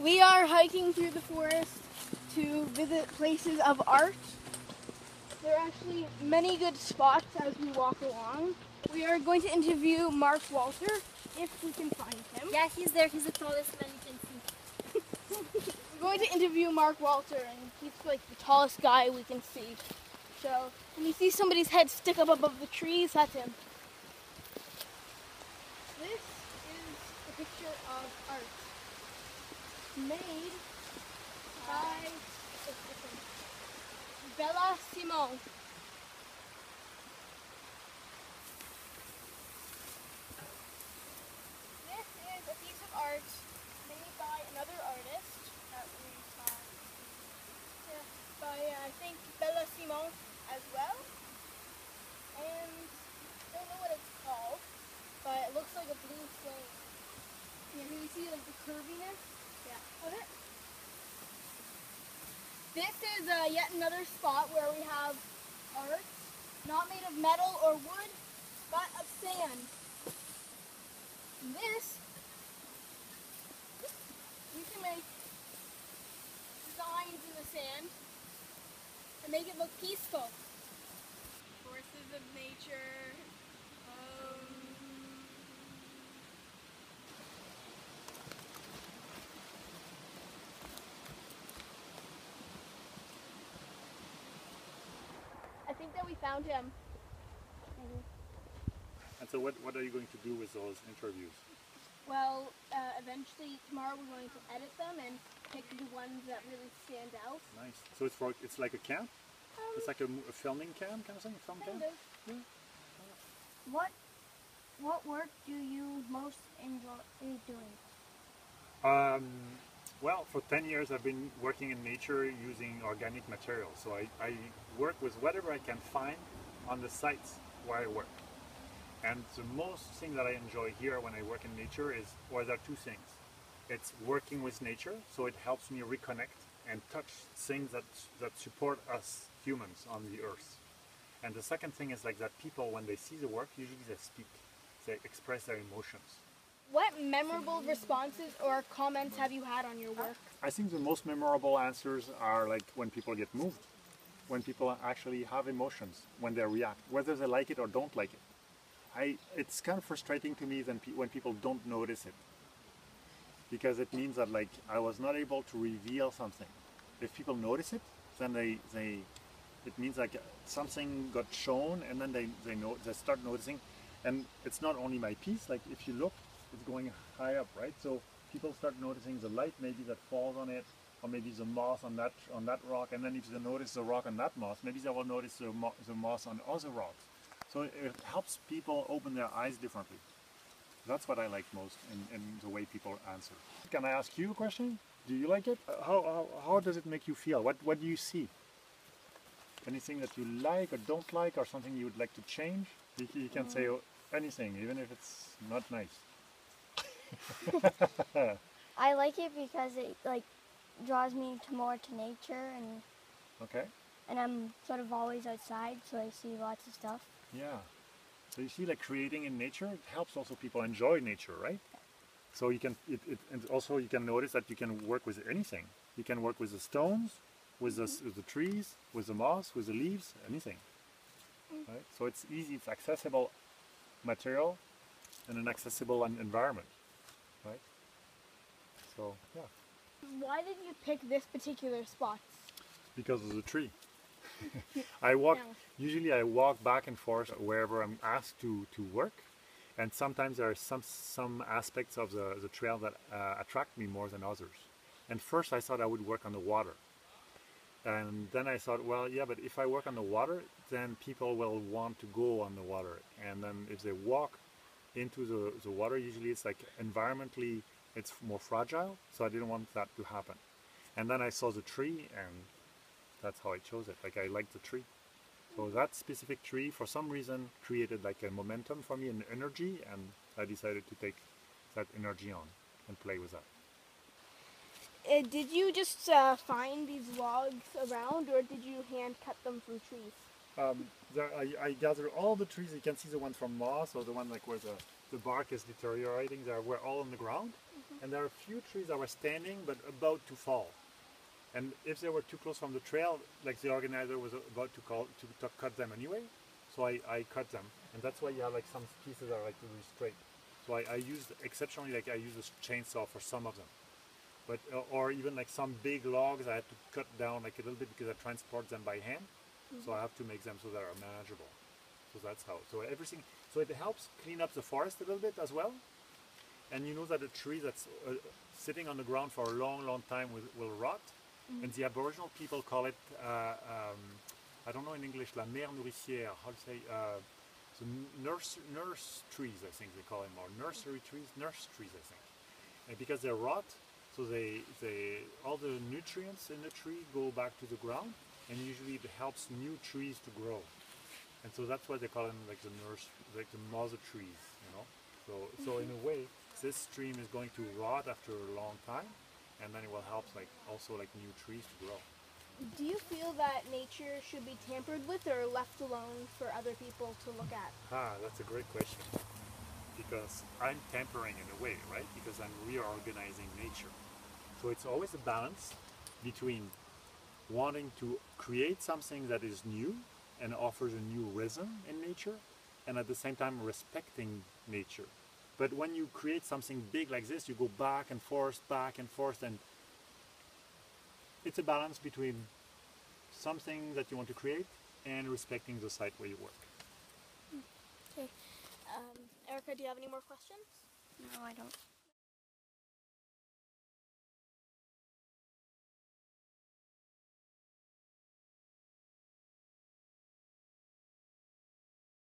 We are hiking through the forest to visit places of art. There are actually many good spots as we walk along. We are going to interview Marc Walter, if we can find him. Yeah, he's there. He's the tallest man you can see. We're going to interview Marc Walter, and he's like the tallest guy we can see. So when you see somebody's head stick up above the trees, that's him. This is a picture of art made by Bella Simon. This is a piece of art made by another artist that we saw. Yeah, by I think Bella Simon as well. And I don't know what it's called, but it looks like a blue flame. Yeah, can you see like the curviness? Yeah. Okay. This is yet another spot where we have art, not made of metal or wood, but of sand. This, you can make designs in the sand and make it look peaceful. Forces of nature. I think that we found him. And so what are you going to do with those interviews? Well, eventually tomorrow we're going to edit them and pick the ones that really stand out. Nice. So it's like a camp? It's like a filming camp kind of thing? Film camp? Kind of. Yeah. What work do you most enjoy doing? Well, for 10 years I've been working in nature using organic materials. So I work with whatever I can find on the sites where I work. And the most thing that I enjoy here when I work in nature is, well, there are two things. It's working with nature, so it helps me reconnect and touch things that support us humans on the earth. And the second thing is like that people, when they see the work, usually they speak, they express their emotions. What memorable responses or comments have you had on your work? I think the most memorable answers are like when people get moved, when people actually have emotions, when they react, whether they like it or don't like it. It's kind of frustrating to me when people don't notice it, because it means that like I was not able to reveal something. If people notice it, then it means like something got shown, and then they start noticing. And it's not only my piece. Like if you look, it's going high up, right? So people start noticing the light maybe that falls on it, or maybe the moss on that rock. And then if they notice the rock on that moss, maybe they will notice the moss on other rocks. So it helps people open their eyes differently. That's what I like most in the way people answer. Can I ask you a question? Do you like it? How does it make you feel? What do you see? Anything that you like or don't like, or something you would like to change? You can say anything, even if it's not nice. I like it because it like draws me more to nature, and Okay. and I'm sort of always outside, so I see lots of stuff. Yeah. So you see, like creating in nature, it helps also people enjoy nature, right? So you can, and also you can notice that you can work with anything. You can work with the stones, with the trees, with the moss, with the leaves, anything. Right? So it's easy, it's accessible material and an accessible environment, right? So yeah. Why did you pick this particular spot? Because of the tree. Usually I walk back and forth wherever I'm asked to work, and sometimes there are some aspects of the trail that attract me more than others. And first I thought I would work on the water. And then I thought, well, yeah, but if I work on the water, then people will want to go on the water. And then if they walk into the water, usually it's like environmentally, it's more fragile. So I didn't want that to happen. And then I saw the tree, and that's how I chose it. Like I liked the tree. So that specific tree, for some reason, created like a momentum for me, an energy, and I decided to take that energy on and play with that. Did you just find these logs around, or did you hand cut them from trees? I gathered all the trees. You can see the one from moss, or the one like where the bark is deteriorating. We're all on the ground. and there are a few trees that were standing but about to fall. And if they were too close from the trail, like the organizer was about to cut them anyway, so I cut them, and that's why you have like some pieces that are like really straight. So I used exceptionally, like I used a chainsaw for some of them, but or even like some big logs I had to cut down like a little bit because I transport them by hand, so I have to make them so they are manageable. So that's how. So everything. So it helps clean up the forest a little bit as well. And you know that a tree that's sitting on the ground for a long, long time will rot. And the Aboriginal people call it, I don't know in English, la mère nourricière, how to say, the nurse trees, I think they call them, or nursery trees, nurse trees, I think. And because they rot, so all the nutrients in the tree go back to the ground, and usually it helps new trees to grow. And so that's why they call them like the nurse, like the mother trees, you know. So in a way, this stream is going to rot after a long time, and then it will help like also like new trees to grow. Do you feel that nature should be tampered with or left alone for other people to look at? That's a great question. Because I'm tampering in a way, right? Because I'm reorganizing nature. So it's always a balance between wanting to create something that is new and offers a new rhythm in nature, and at the same time respecting nature. But when you create something big like this, you go back and forth, and it's a balance between something that you want to create and respecting the site where you work. Okay. Erica, do you have any more questions? No, I don't.